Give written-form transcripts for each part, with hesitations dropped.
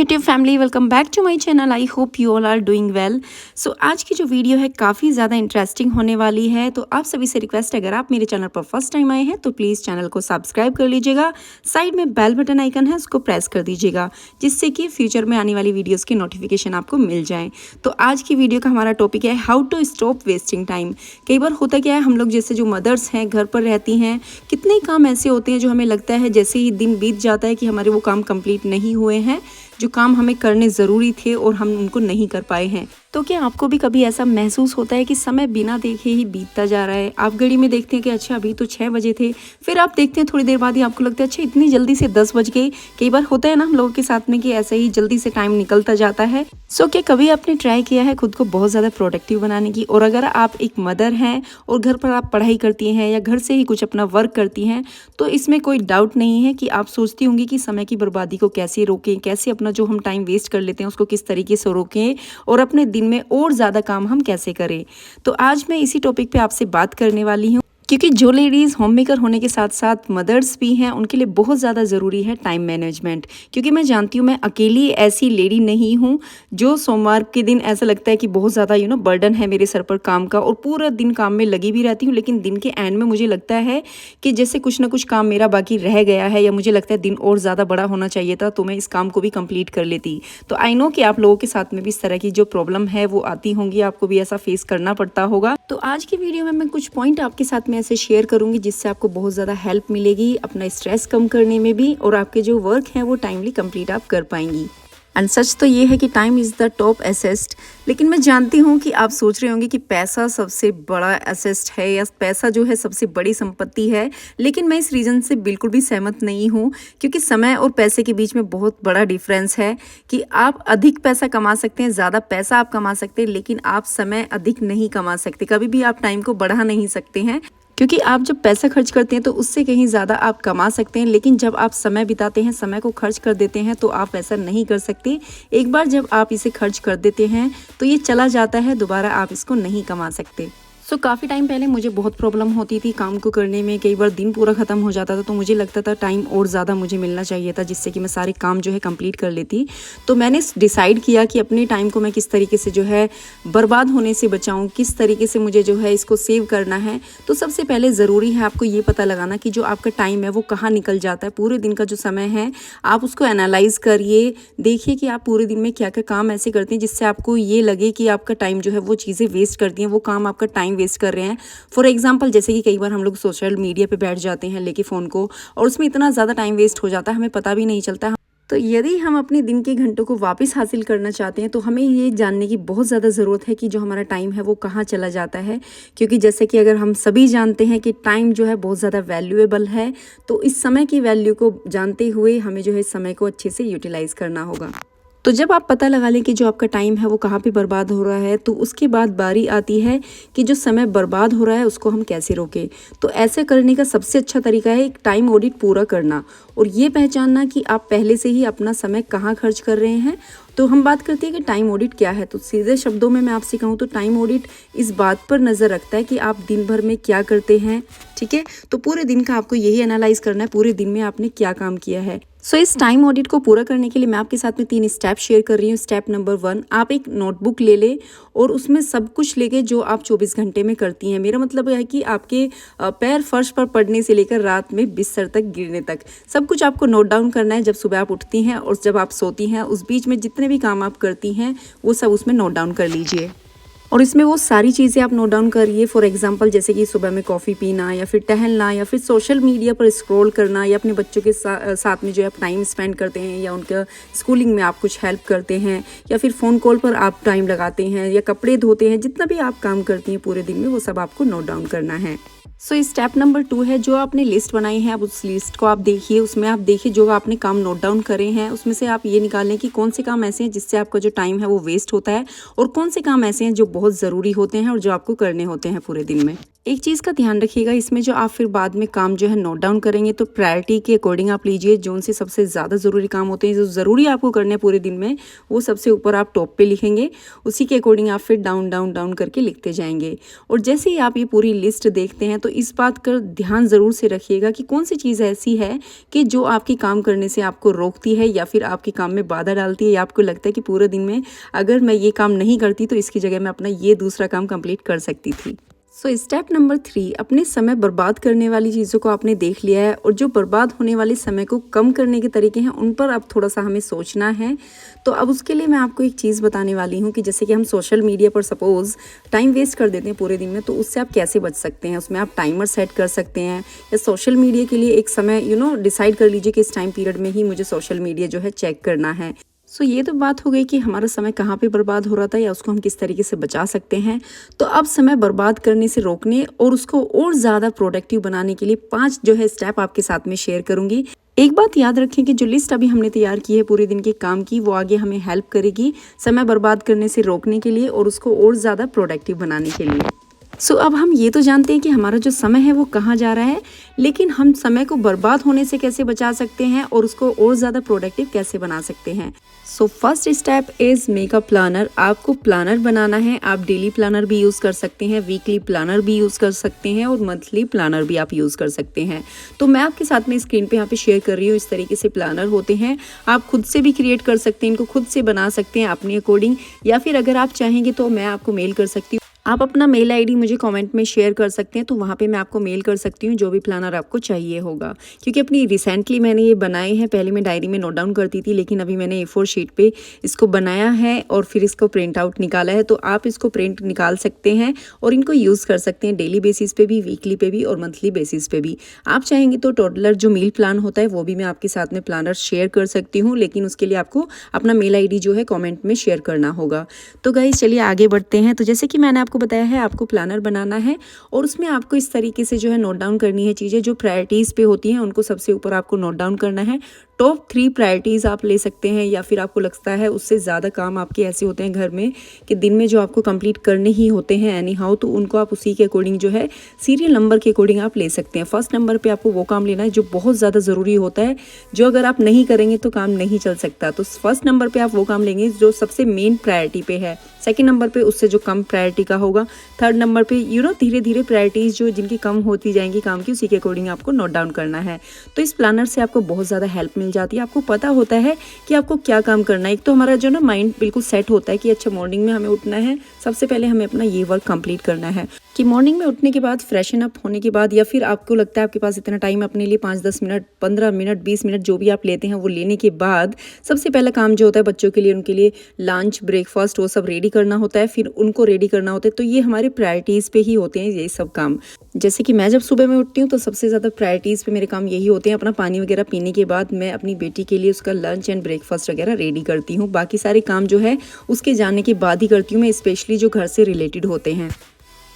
YouTube family, welcome back to my channel. I hope you all are doing well. So आज की जो video है काफ़ी ज़्यादा इंटरेस्टिंग होने वाली है। तो आप सभी से रिक्वेस्ट है, अगर आप मेरे चैनल पर फर्स्ट टाइम आए हैं तो प्लीज़ चैनल को सब्सक्राइब कर लीजिएगा। साइड में बेल बटन आइकन है, उसको प्रेस कर दीजिएगा, जिससे कि फ्यूचर में आने वाली वीडियोज़ की नोटिफिकेशन आपको मिल जाए। तो आज की वीडियो का हमारा टॉपिक है how to stop wasting time. कई बार होता क्या है, हम लोग जैसे जो मदर्स हैं, घर पर रहती हैं, कितने काम ऐसे होते हैं जो हमें लगता है जैसे ही दिन बीत जाता है कि हमारे वो काम कंप्लीट नहीं हुए हैं, जो काम हमें करने ज़रूरी थे और हम उनको नहीं कर पाए हैं। तो क्या आपको भी कभी ऐसा महसूस होता है कि समय बिना देखे ही बीतता जा रहा है? आप घड़ी में देखते हैं कि अच्छा अभी तो 6 बजे थे, फिर आप देखते हैं थोड़ी देर बाद ही आपको लगता है अच्छा इतनी जल्दी से 10 बज गए। कई बार होता है ना हम लोगों के साथ में कि ऐसे ही जल्दी से टाइम निकलता जाता है। सो क्या कभी आपने ट्राई किया है खुद को बहुत ज़्यादा प्रोडक्टिव बनाने की? और अगर आप एक मदर हैं और घर पर आप पढ़ाई करती हैं या घर से ही कुछ अपना वर्क करती हैं, तो इसमें कोई डाउट नहीं है कि आप सोचती होंगी कि समय की बर्बादी को कैसे रोकें, कैसे अपना जो हम टाइम वेस्ट कर लेते हैं उसको किस तरीके से रोकें और अपने दिन में और ज़्यादा काम हम कैसे करें। तो आज मैं इसी टॉपिक पे आपसे बात करने वाली हूँ, क्योंकि जो लेडीज़ होम मेकर होने के साथ साथ मदर्स भी हैं, उनके लिए बहुत ज़्यादा ज़रूरी है टाइम मैनेजमेंट। क्योंकि मैं जानती हूँ, मैं अकेली ऐसी लेडी नहीं हूँ जो सोमवार के दिन ऐसा लगता है कि बहुत ज़्यादा बर्डन है मेरे सर पर काम का और पूरा दिन काम में लगी भी रहती हूँ, लेकिन दिन के एंड में मुझे लगता है कि जैसे कुछ ना कुछ काम मेरा बाकी रह गया है, या मुझे लगता है दिन और ज़्यादा बड़ा होना चाहिए था, तो मैं इस काम को भी कंप्लीट कर लेती। तो आई नो कि आप लोगों के साथ में भी इस तरह की जो प्रॉब्लम है वो आती होंगी, आपको भी ऐसा फेस करना पड़ता होगा। तो आज की वीडियो में मैं कुछ पॉइंट आपके साथ में ऐसे शेयर करूंगी जिससे आपको बहुत ज़्यादा हेल्प मिलेगी अपना स्ट्रेस कम करने में भी, और आपके जो वर्क हैं वो टाइमली कंप्लीट आप कर पाएंगी। एंड सच तो ये है कि time is the top asset. लेकिन मैं जानती हूँ कि आप सोच रहे होंगे कि पैसा सबसे बड़ा एसेस्ट है या पैसा जो है सबसे बड़ी संपत्ति है, लेकिन मैं इस रीज़न से बिल्कुल भी सहमत नहीं हूँ। क्योंकि समय और पैसे के बीच में बहुत बड़ा डिफरेंस है कि आप अधिक पैसा कमा सकते हैं, ज़्यादा पैसा आप कमा सकते हैं, लेकिन आप समय अधिक नहीं कमा सकते। कभी भी आप टाइम को बढ़ा नहीं सकते हैं, क्योंकि आप जब पैसा खर्च करते हैं तो उससे कहीं ज़्यादा आप कमा सकते हैं, लेकिन जब आप समय बिताते हैं, समय को खर्च कर देते हैं, तो आप ऐसा नहीं कर सकते। एक बार जब आप इसे खर्च कर देते हैं तो ये चला जाता है, दोबारा आप इसको नहीं कमा सकते। सो काफ़ी टाइम पहले मुझे बहुत प्रॉब्लम होती थी काम को करने में। कई बार दिन पूरा ख़त्म हो जाता था तो मुझे लगता था टाइम और ज़्यादा मुझे मिलना चाहिए था, जिससे कि मैं सारे काम जो है कंप्लीट कर लेती। तो मैंने डिसाइड किया कि अपने टाइम को मैं किस तरीके से जो है बर्बाद होने से बचाऊं, किस तरीके से मुझे जो है इसको सेव करना है। तो सबसे पहले ज़रूरी है आपको ये पता लगाना कि जो आपका टाइम है वो कहाँ निकल जाता है। पूरे दिन का जो समय है आप उसको एनालाइज करिए, देखिए कि आप पूरे दिन में क्या क्या काम ऐसे करते हैं जिससे आपको ये लगे कि आपका टाइम जो है वो चीज़ें वेस्ट करती हैं, वो काम आपका टाइम वेस्ट कर रहे हैं। फॉर एग्जांपल जैसे कि कई बार हम लोग सोशल मीडिया पे बैठ जाते हैं लेके फ़ोन को, और उसमें इतना ज़्यादा टाइम वेस्ट हो जाता है हमें पता भी नहीं चलता। तो यदि हम अपने दिन के घंटों को वापस हासिल करना चाहते हैं तो हमें ये जानने की बहुत ज़्यादा ज़रूरत है कि जो हमारा टाइम है वो कहाँ चला जाता है। क्योंकि जैसे कि अगर हम सभी जानते हैं कि टाइम जो है बहुत ज़्यादा वैल्यूएबल है, तो इस समय की वैल्यू को जानते हुए हमें जो है इस समय को अच्छे से यूटिलाइज़ करना होगा। तो जब आप पता लगा लें कि जो आपका टाइम है वो कहाँ पे बर्बाद हो रहा है, तो उसके बाद बारी आती है कि जो समय बर्बाद हो रहा है उसको हम कैसे रोकें। तो ऐसे करने का सबसे अच्छा तरीका है एक टाइम ऑडिट पूरा करना और ये पहचानना कि आप पहले से ही अपना समय कहाँ खर्च कर रहे हैं। तो हम बात करते हैं कि टाइम ऑडिट क्या है। तो सीधे शब्दों में मैं आपसे कहूँ तो टाइम ऑडिट इस बात पर नज़र रखता है कि आप दिन भर में क्या करते हैं, ठीक है। तो पूरे दिन का आपको यही एनालाइज करना है, पूरे दिन में आपने क्या काम किया है। सो इस टाइम ऑडिट को पूरा करने के लिए मैं आपके साथ में 3 स्टेप शेयर कर रही हूँ। स्टेप नंबर 1, आप एक नोटबुक ले लें और उसमें सब कुछ लेके जो आप 24 घंटे में करती हैं। मेरा मतलब है कि आपके पैर फर्श पर पड़ने से लेकर रात में बिस्तर तक गिरने तक सब कुछ आपको नोट डाउन करना है। जब सुबह आप उठती हैं और जब आप सोती हैं, उस बीच में जितने भी काम आप करती हैं वो सब उसमें नोट डाउन कर लीजिए। और इसमें वो सारी चीज़ें आप नोट डाउन करिए। फॉर एग्जांपल जैसे कि सुबह में कॉफ़ी पीना, या फिर टहलना, या फिर सोशल मीडिया पर स्क्रॉल करना, या अपने बच्चों के साथ में जो है आप टाइम स्पेंड करते हैं, या उनका स्कूलिंग में आप कुछ हेल्प करते हैं, या फिर फ़ोन कॉल पर आप टाइम लगाते हैं, या कपड़े धोते हैं, जितना भी आप काम करती हैं पूरे दिन में वो सब आपको नोट डाउन करना है। सो स्टेप नंबर 2 है, जो आपने लिस्ट बनाई है अब उस लिस्ट को आप देखिए। उसमें आप देखिए जो आपने काम नोट डाउन करे हैं उसमें से आप ये निकालें कि कौन से काम ऐसे हैं जिससे आपका जो टाइम है वो वेस्ट होता है, और कौन से काम ऐसे हैं जो बहुत ज़रूरी होते हैं और जो आपको करने होते हैं पूरे दिन में। एक चीज़ का ध्यान रखिएगा, इसमें जो आप फिर बाद में काम जो है नोट डाउन करेंगे तो प्रायोरिटी के अकॉर्डिंग आप लीजिए। जो उनसे सबसे ज़्यादा ज़रूरी काम होते हैं, जो ज़रूरी आपको करने हैं पूरे दिन में, वो सबसे ऊपर आप टॉप पे लिखेंगे। उसी के अकॉर्डिंग आप फिर डाउन डाउन डाउन करके लिखते जाएंगे। और जैसे ही आप ये पूरी लिस्ट देखते हैं तो इस बात का ध्यान ज़रूर से रखिएगा कि कौन सी चीज़ ऐसी है कि जो आपके काम करने से आपको रोकती है या फिर आपके काम में बाधा डालती है, या आपको लगता है कि पूरे दिन में अगर मैं ये काम नहीं करती तो इसकी जगह मैं अपना ये दूसरा काम कंप्लीट कर सकती थी। सो स्टेप नंबर 3, अपने समय बर्बाद करने वाली चीज़ों को आपने देख लिया है और जो बर्बाद होने वाले समय को कम करने के तरीके हैं उन पर अब थोड़ा सा हमें सोचना है। तो अब उसके लिए मैं आपको एक चीज़ बताने वाली हूँ कि जैसे कि हम सोशल मीडिया पर सपोज़ टाइम वेस्ट कर देते हैं पूरे दिन में, तो उससे आप कैसे बच सकते हैं। उसमें आप टाइमर सेट कर सकते हैं या सोशल मीडिया के लिए एक समय डिसाइड कर लीजिए कि इस टाइम पीरियड में ही मुझे सोशल मीडिया जो है चेक करना है। सो ये तो बात हो गई कि हमारा समय कहाँ पे बर्बाद हो रहा था या उसको हम किस तरीके से बचा सकते हैं। तो अब समय बर्बाद करने से रोकने और उसको और ज़्यादा प्रोडक्टिव बनाने के लिए 5 जो है स्टेप आपके साथ में शेयर करूँगी। एक बात याद रखें कि जो लिस्ट अभी हमने तैयार की है पूरे दिन के काम की, वो आगे हमें हेल्प करेगी समय बर्बाद करने से रोकने के लिए और उसको और ज़्यादा प्रोडक्टिव बनाने के लिए। सो अब हम ये तो जानते हैं कि हमारा जो समय है वो कहाँ जा रहा है, लेकिन हम समय को बर्बाद होने से कैसे बचा सकते हैं और उसको और ज़्यादा प्रोडक्टिव कैसे बना सकते हैं। So first step is make a planner. आपको प्लानर बनाना है। आप डेली प्लानर भी यूज़ कर सकते हैं, वीकली प्लानर भी यूज़ कर सकते हैं और मंथली प्लानर भी आप यूज़ कर सकते हैं। तो मैं आपके साथ में स्क्रीन पे यहाँ पे शेयर कर रही हूँ। इस तरीके से प्लानर होते हैं। आप खुद से भी क्रिएट कर सकते हैं, इनको खुद से बना सकते हैं अपने अकॉर्डिंग, या फिर अगर आप चाहेंगे तो मैं आपको मेल कर सकती हूँ। आप अपना मेल आईडी मुझे कमेंट में शेयर कर सकते हैं, तो वहाँ पे मैं आपको मेल कर सकती हूँ जो भी प्लानर आपको चाहिए होगा। क्योंकि अपनी रिसेंटली मैंने ये बनाए हैं। पहले मैं डायरी में नोट डाउन करती थी, लेकिन अभी मैंने A4 शीट पे इसको बनाया है और फिर इसको प्रिंट आउट निकाला है। तो आप इसको प्रिंट निकाल सकते हैं और इनको यूज़ कर सकते हैं डेली बेसिस पे भी, वीकली पे भी और मंथली बेसिस पे भी। आप चाहेंगे तो टोटलर जो मील प्लान होता है वो भी मैं आपके साथ में प्लानर शेयर कर सकती हूँ, लेकिन उसके लिए आपको अपना मेल आईडी जो है कमेंट में शेयर करना होगा। तो गाइस चलिए आगे बढ़ते हैं। तो जैसे कि मैंने आपको बताया है, आपको प्लानर बनाना है और उसमें आपको इस तरीके से जो है नोट डाउन करनी है चीज़ें जो प्रायोरिटीज़ पे होती हैं, उनको सबसे ऊपर आपको नोट डाउन करना है। टॉप 3 प्रायोरिटीज़ आप ले सकते हैं, या फिर आपको लगता है उससे ज़्यादा काम आपके ऐसे होते हैं घर में कि दिन में जो आपको कंप्लीट करने ही होते हैं एनी हाउ, तो उनको आप उसी के अकॉर्डिंग जो है सीरियल नंबर के अकॉर्डिंग आप ले सकते हैं। फर्स्ट नंबर पे आपको वो काम लेना है जो बहुत ज़्यादा ज़रूरी होता है, जो अगर आप नहीं करेंगे तो काम नहीं चल सकता। तो फर्स्ट नंबर पर आप वो काम लेंगे जो सबसे मेन प्रायोरिटी पे है। सेकंड नंबर पे उससे जो कम प्रायोरिटी का होगा। थर्ड नंबर पे धीरे धीरे प्रायोरिटीज़ जो जिनकी कम होती जाएंगी काम की, उसी के अकॉर्डिंग आपको नोट डाउन करना है। तो इस प्लानर से आपको बहुत ज़्यादा हेल्प मिल जाती है। आपको पता होता है कि आपको क्या काम करना है। एक तो हमारा जो माइंड बिल्कुल सेट होता है कि अच्छा मॉर्निंग में हमें उठना है, सबसे पहले हमें अपना ये वर्क कंप्लीट करना है। कि मॉर्निंग में उठने के बाद फ्रेशन अप होने के बाद, या फिर आपको लगता है आपके पास इतना टाइम अपने लिए 5-10 मिनट, 15 मिनट, 20 मिनट जो भी आप लेते हैं, वो लेने के बाद सबसे पहला काम जो होता है बच्चों के लिए, उनके लिए लंच, ब्रेकफास्ट वो सब रेडी करना होता है। फिर उनको रेडी करना होता है। तो ये हमारे प्रायोरिटीज़ पे ही होते हैं ये सब काम। जैसे कि मैं जब सुबह में उठती हूँ तो सबसे ज़्यादा प्रायोरिटीज़ पे मेरे काम यही होते हैं। अपना पानी वगैरह पीने के बाद मैं अपनी बेटी के लिए उसका लंच एंड ब्रेकफास्ट वगैरह रेडी करती हूँ। बाकी सारे काम जो है उसके जाने के बाद ही करती हूँ मैं, स्पेशली जो घर से रिलेटेड होते हैं।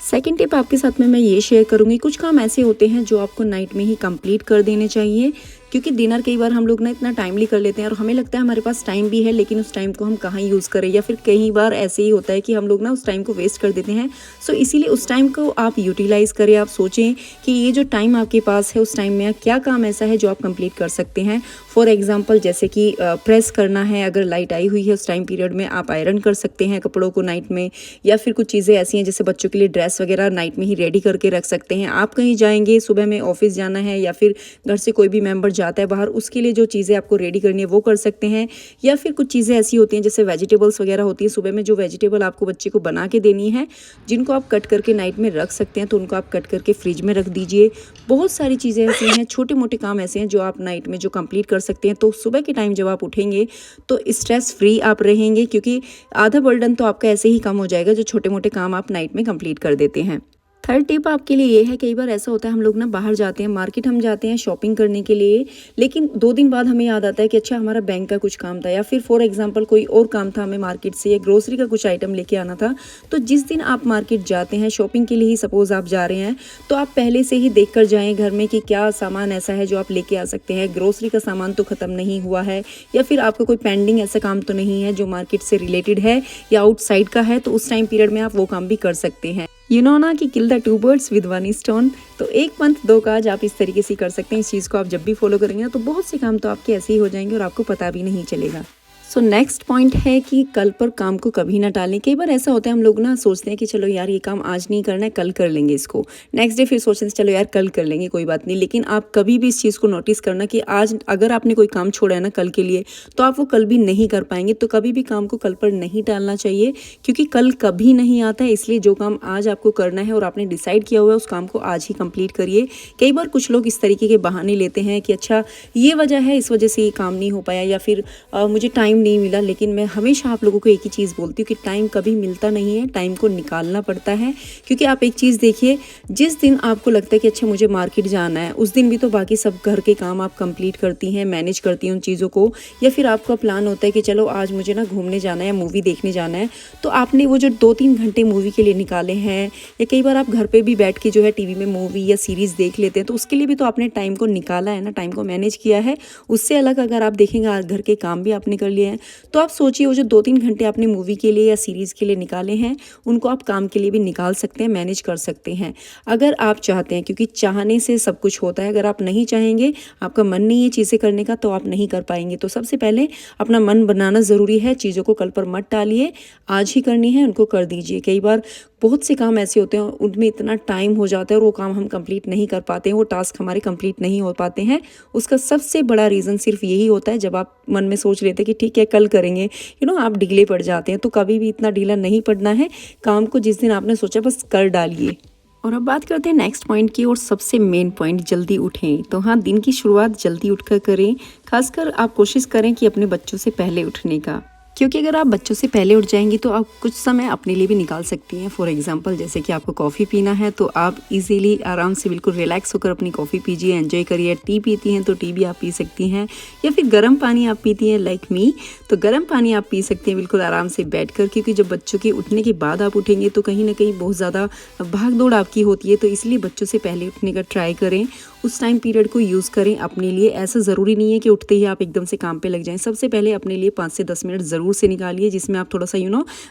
सेकंड टिप आपके साथ में मैं ये शेयर करूँगी, कुछ काम ऐसे होते हैं जो आपको नाइट में ही कंप्लीट कर देने चाहिए, क्योंकि डिनर कई बार हम लोग ना इतना टाइमली कर लेते हैं और हमें लगता है हमारे पास टाइम भी है, लेकिन उस टाइम को हम कहाँ यूज़ करें, या फिर कई बार ऐसे ही होता है कि हम लोग ना उस टाइम को वेस्ट कर देते हैं। सो इसीलिए उस टाइम को आप यूटिलाइज़ करें। आप सोचें कि ये जो टाइम आपके पास है उस टाइम में क्या काम ऐसा है जो आप कंप्लीट कर सकते हैं। फॉर एग्जाम्पल जैसे कि प्रेस करना है, अगर लाइट आई हुई है उस टाइम पीरियड में आप आयरन कर सकते हैं कपड़ों को नाइट में, या फिर कुछ चीज़ें ऐसी हैं जैसे बच्चों के लिए ड्रेस वगैरह नाइट में ही रेडी करके रख सकते हैं। आप कहीं जाएंगे, सुबह में ऑफिस जाना है, या फिर घर से कोई भी मेंबर जाता है बाहर, उसके लिए जो चीज़ें आपको रेडी करनी है वो कर सकते हैं। या फिर कुछ चीज़ें ऐसी होती हैं जैसे वेजिटेबल्स वगैरह होती है, सुबह में जो वेजिटेबल आपको बच्चे को बना के देनी है, जिनको आप कट करके नाइट में रख सकते हैं, तो उनको आप कट करके फ्रिज में रख दीजिए। बहुत सारी चीज़ें ऐसी हैं, छोटे मोटे काम ऐसे हैं जो आप नाइट में जो कंप्लीट कर सकते हैं। तो सुबह के टाइम जब आप उठेंगे तो स्ट्रेस फ्री आप रहेंगे, क्योंकि आधा बर्डन तो आपका ऐसे ही कम हो जाएगा जो छोटे मोटे काम आप नाइट में कंप्लीट कर देते हैं। थर्ड टिप आपके लिए ये है, कई बार ऐसा होता है हम लोग ना बाहर जाते हैं, मार्केट हम जाते हैं शॉपिंग करने के लिए, लेकिन 2 दिन बाद हमें याद आता है कि अच्छा हमारा बैंक का कुछ काम था, या फिर फॉर एग्जांपल कोई और काम था हमें मार्केट से, या ग्रोसरी का कुछ आइटम लेके आना था। तो जिस दिन आप मार्केट जाते हैं शॉपिंग के लिए ही सपोज़ आप जा रहे हैं, तो आप पहले से ही देख कर जाएँ घर में कि क्या सामान ऐसा है जो आप लेके आ सकते हैं। ग्रोसरी का सामान तो ख़त्म नहीं हुआ है, या फिर आपका कोई पेंडिंग ऐसा काम तो नहीं है जो मार्केट से रिलेटेड है या आउटसाइड का है, तो उस टाइम पीरियड में आप वो काम भी कर सकते हैं। यू नो ना कि kill the two birds with one stone. तो एक मंथ 2 काज आप इस तरीके से कर सकते हैं। इस चीज़ को आप जब भी फॉलो करेंगे ना तो बहुत से काम तो आपके ऐसे ही हो जाएंगे और आपको पता भी नहीं चलेगा। सो नेक्स्ट पॉइंट है कि कल पर काम को कभी ना टालें। कई बार ऐसा होता है हम लोग ना सोचते हैं कि चलो यार ये काम आज नहीं करना है, कल कर लेंगे इसको। नेक्स्ट डे फिर सोचते हैं चलो यार कल कर लेंगे, कोई बात नहीं। लेकिन आप कभी भी इस चीज़ को नोटिस करना कि आज अगर आपने कोई काम छोड़ा है ना कल के लिए, तो आप वो कल भी नहीं कर पाएंगे। तो कभी भी काम को कल पर नहीं टालना चाहिए, क्योंकि कल कभी नहीं आता है। इसलिए जो काम आज आपको करना है और आपने डिसाइड किया हुआ है उस काम को आज ही कंप्लीट करिए। कई बार कुछ लोग इस तरीके के बहाने लेते हैं कि अच्छा ये वजह है, इस वजह से ये काम नहीं हो पाया, या फिर मुझे टाइम नहीं मिला। लेकिन मैं हमेशा आप लोगों को एक ही चीज़ बोलती हूँ कि टाइम कभी मिलता नहीं है, टाइम को निकालना पड़ता है। क्योंकि आप एक चीज़ देखिए, जिस दिन आपको लगता है कि अच्छा मुझे मार्केट जाना है, उस दिन भी तो बाकी सब घर के काम आप कंप्लीट करती हैं, मैनेज करती हैं उन चीज़ों को। या फिर आपका प्लान होता है कि चलो आज मुझे ना घूमने जाना है या मूवी देखने जाना है, तो आपने वो जो 2-3 घंटे मूवी के लिए निकाले हैं, या कई बार आप घर पर भी बैठ के जो है टीवी में मूवी या सीरीज़ देख लेते हैं, तो उसके लिए भी तो आपने टाइम को निकाला है ना, टाइम को मैनेज किया है। उससे अलग अगर आप देखेंगे आज घर के काम भी आपने कर लिए हैं, तो आप सोचिए वो जो 2-3 घंटे आपने मूवी के लिए या सीरीज़ के लिए निकाले हैं, उनको आप काम के लिए भी निकाल सकते हैं, मैनेज कर सकते हैं अगर आप चाहते हैं। क्योंकि चाहने से सब कुछ होता है। अगर आप नहीं चाहेंगे, आपका मन नहीं है चीज़ें करने का, तो आप नहीं कर पाएंगे। तो सबसे पहले अपना मन बनाना ज़रूरी है। चीज़ों को कल पर मत टालिए, आज ही करनी है उनको कर दीजिए। कई बार बहुत से काम ऐसे होते हैं उनमें इतना टाइम हो जाता है और वो काम हम कंप्लीट नहीं कर पाते हैं, वो टास्क हमारे कंप्लीट नहीं हो पाते हैं। उसका सबसे बड़ा रीज़न सिर्फ यही होता है, जब आप मन में सोच लेते हैं कि ठीक है कल करेंगे, आप ढीले पड़ जाते हैं। तो कभी भी इतना ढीला नहीं पड़ना है। काम को जिस दिन आपने सोचा बस कर डालिए। और अब बात करते हैं नेक्स्ट पॉइंट की, और सबसे मेन पॉइंट, जल्दी उठें। तो हाँ, दिन की शुरुआत जल्दी उठकर करें। खासकर आप कोशिश करें कि अपने बच्चों से पहले उठने का, क्योंकि अगर आप बच्चों से पहले उठ जाएंगी तो आप कुछ समय अपने लिए भी निकाल सकती हैं। फॉर एग्जांपल जैसे कि आपको कॉफ़ी पीना है, तो आप इजीली आराम से बिल्कुल रिलैक्स होकर अपनी कॉफ़ी पीजिए, एंजॉय करिए। टी पीती हैं तो टी भी आप पी सकती हैं, या फिर गर्म पानी आप पीती हैं लाइक मी, तो गर्म पानी आप पी सकती हैं बिल्कुल आराम से बैठकर। क्योंकि जब बच्चों के उठने के बाद आप उठेंगे तो कहीं ना कहीं बहुत ज़्यादा भाग दौड़ आपकी होती है। तो इसलिए बच्चों से पहले उठने का ट्राई करें, उस टाइम पीरियड को यूज़ करें अपने लिए। ऐसा ज़रूरी नहीं है कि उठते ही आप एकदम से काम पे लग जाएं। सबसे पहले अपने लिए 5 से 10 मिनट ज़रूर से निकालिए, जिसमें आप थोड़ा सा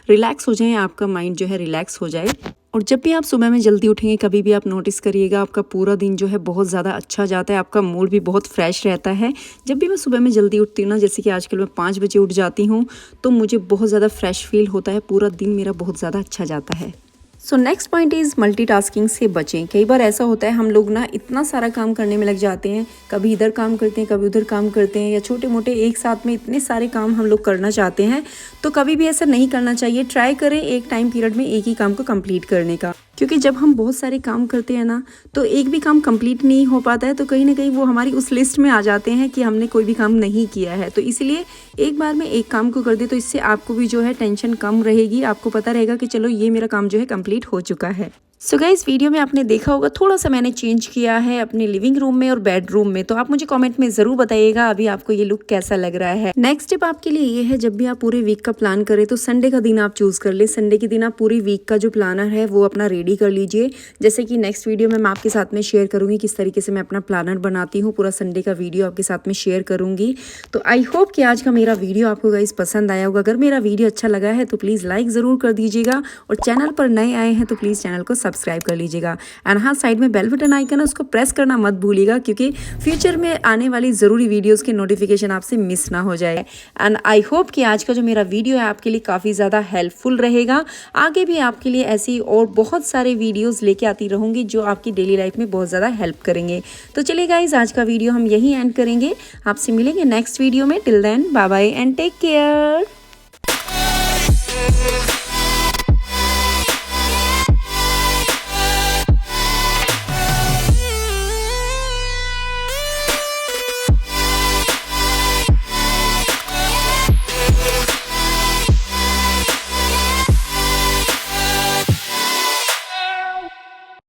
रिलैक्स हो जाएं, आपका माइंड जो है रिलैक्स हो जाए। और जब भी आप सुबह में जल्दी उठेंगे, कभी भी आप नोटिस करिएगा आपका पूरा दिन जो है बहुत ज़्यादा अच्छा जाता है, आपका मूड भी बहुत फ्रेश रहता है। जब भी मैं सुबह में जल्दी उठती हूँ ना, जैसे कि आजकल मैं 5 बजे उठ जाती हूँ, तो मुझे बहुत ज़्यादा फ्रेश फील होता है, पूरा दिन मेरा बहुत ज़्यादा अच्छा जाता है। So next point is multitasking से बचें। कई बार ऐसा होता है हम लोग ना इतना सारा काम करने में लग जाते हैं, कभी इधर काम करते हैं, कभी उधर काम करते हैं, या छोटे मोटे एक साथ में इतने सारे काम हम लोग करना चाहते हैं। तो कभी भी ऐसा नहीं करना चाहिए। ट्राई करें एक टाइम पीरियड में एक ही काम को कंप्लीट करने का, क्योंकि जब हम बहुत सारे काम करते हैं ना, तो एक भी काम कंप्लीट नहीं हो पाता है, तो कहीं ना कहीं वो हमारी उस लिस्ट में आ जाते हैं कि हमने कोई भी काम नहीं किया है। तो इसलिए एक बार में एक काम को कर दे, तो इससे आपको भी जो है टेंशन कम रहेगी। आपको पता रहेगा कि चलो ये मेरा काम जो है कंप्लीट हो चुका है। सो गाइस, वीडियो में आपने देखा होगा थोड़ा सा मैंने चेंज किया है अपने लिविंग रूम में और बेडरूम में। तो आप मुझे कमेंट में ज़रूर बताइएगा अभी आपको ये लुक कैसा लग रहा है। नेक्स्ट टिप आपके लिए ये है, जब भी आप पूरे वीक का प्लान करें तो संडे का दिन आप चूज़ कर ले। संडे के दिन आप पूरी वीक का जो प्लानर है वो अपना रेडी कर लीजिए। जैसे कि नेक्स्ट वीडियो में मैं आपके साथ में शेयर करूँगी किस तरीके से मैं अपना प्लानर बनाती हूँ। पूरा संडे का वीडियो आपके साथ में शेयर करूँगी। तो आई होप कि आज का मेरा वीडियो आपको गाइस पसंद आया होगा। अगर मेरा वीडियो अच्छा लगा है तो प्लीज़ लाइक ज़रूर कर दीजिएगा, और चैनल पर नए आए हैं तो प्लीज़ चैनल को सब्सक्राइब कर लीजिएगा। एंड हाँ, साइड में बेल बटन आइकन है, उसको प्रेस करना मत भूलिएगा, क्योंकि फ्यूचर में आने वाली ज़रूरी वीडियोस के नोटिफिकेशन आपसे मिस ना हो जाए। एंड आई होप कि आज का जो मेरा वीडियो है आपके लिए काफ़ी ज़्यादा हेल्पफुल रहेगा। आगे भी आपके लिए ऐसी और बहुत सारे वीडियोस लेके आती रहूँगी जो आपकी डेली लाइफ में बहुत ज़्यादा हेल्प करेंगे। तो चलिए गाइज, आज का वीडियो हम यहीं एंड करेंगे। आपसे मिलेंगे नेक्स्ट वीडियो में। Till then bye bye and take care.